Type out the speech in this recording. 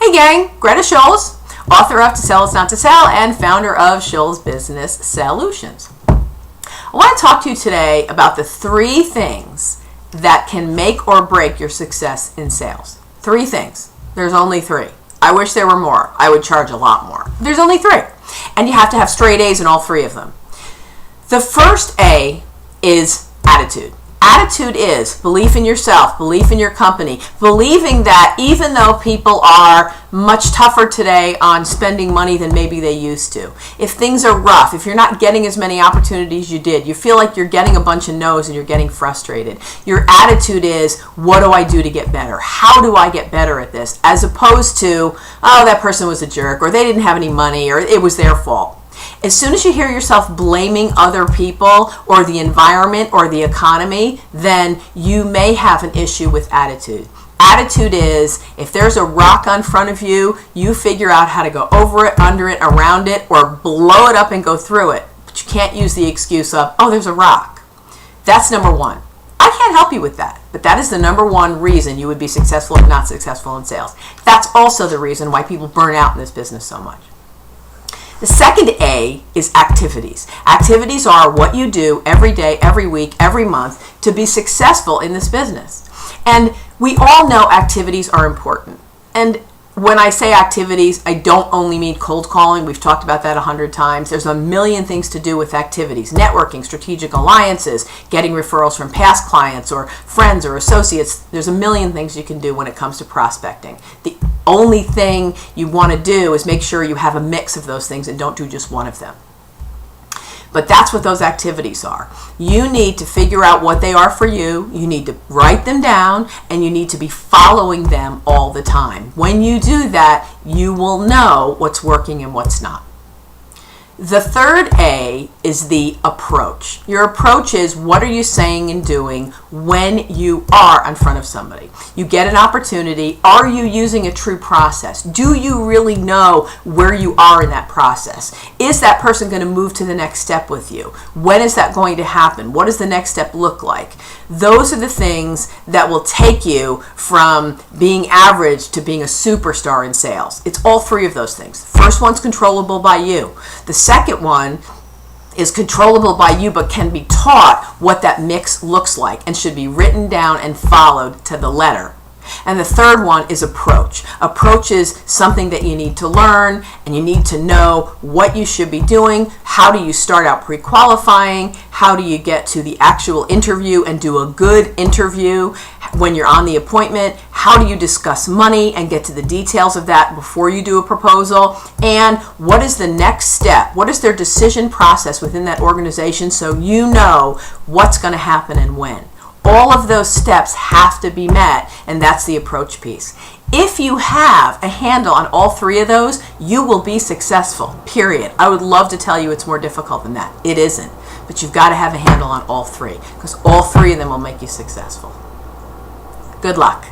Hey gang, Greta Schulz, author of To Sell It's Not to Sell and founder of Schulz Business Solutions. I want to talk to you today about the 3 things that can make or break your success in sales. 3 things. There's only 3. I wish there were more. I would charge a lot more. There's only 3. And you have to have straight A's in all 3 of them. The first A is attitude. Attitude is belief in yourself, belief in your company, believing that even though people are much tougher today on spending money than maybe they used to, if things are rough, if you're not getting as many opportunities you did, you feel like you're getting a bunch of no's and you're getting frustrated, your attitude is, what do I do to get better? How do I get better at this? As opposed to, oh, that person was a jerk, or they didn't have any money, or it was their fault. As soon as you hear yourself blaming other people or the environment or the economy, then you may have an issue with attitude. Attitude is, if there's a rock in front of you, you figure out how to go over it, under it, around it, or blow it up and go through it. But you can't use the excuse of, oh, there's a rock. That's number 1. I can't help you with that, but that is the number 1 reason you would be successful or not successful in sales. That's also the reason why people burn out in this business so much. The second A is activities. Activities are what you do every day, every week, every month to be successful in this business. And we all know activities are important. And when I say activities, I don't only mean cold calling. We've talked about that 100 times. There's a million things to do with activities. Networking, strategic alliances, getting referrals from past clients or friends or associates. There's a million things you can do when it comes to prospecting. The only thing you want to do is make sure you have a mix of those things and don't do just one of them. But that's what those activities are. You need to figure out what they are for you. You need to write them down, and you need to be following them all the time. When you do that, you will know what's working and what's not. The third A is the approach. Your approach is, what are you saying and doing when you are in front of somebody? You get an opportunity. Are you using a true process? Do you really know where you are in that process? Is that person going to move to the next step with you? When is that going to happen? What does the next step look like? Those are the things that will take you from being average to being a superstar in sales. It's all 3 of those things. First one's controllable by you. The second one is controllable by you but can be taught what that mix looks like and should be written down and followed to the letter. And the third one is approach. Approach is something that you need to learn, and you need to know what you should be doing. How do you start out pre-qualifying? How do you get to the actual interview and do a good interview when you're on the appointment? How do you discuss money and get to the details of that before you do a proposal? And what is the next step? What is their decision process within that organization so you know what's going to happen and when? All of those steps have to be met, and that's the approach piece. If you have a handle on all 3 of those, you will be successful, period. I would love to tell you it's more difficult than that. It isn't. But you've got to have a handle on all 3, because all 3 of them will make you successful. Good luck.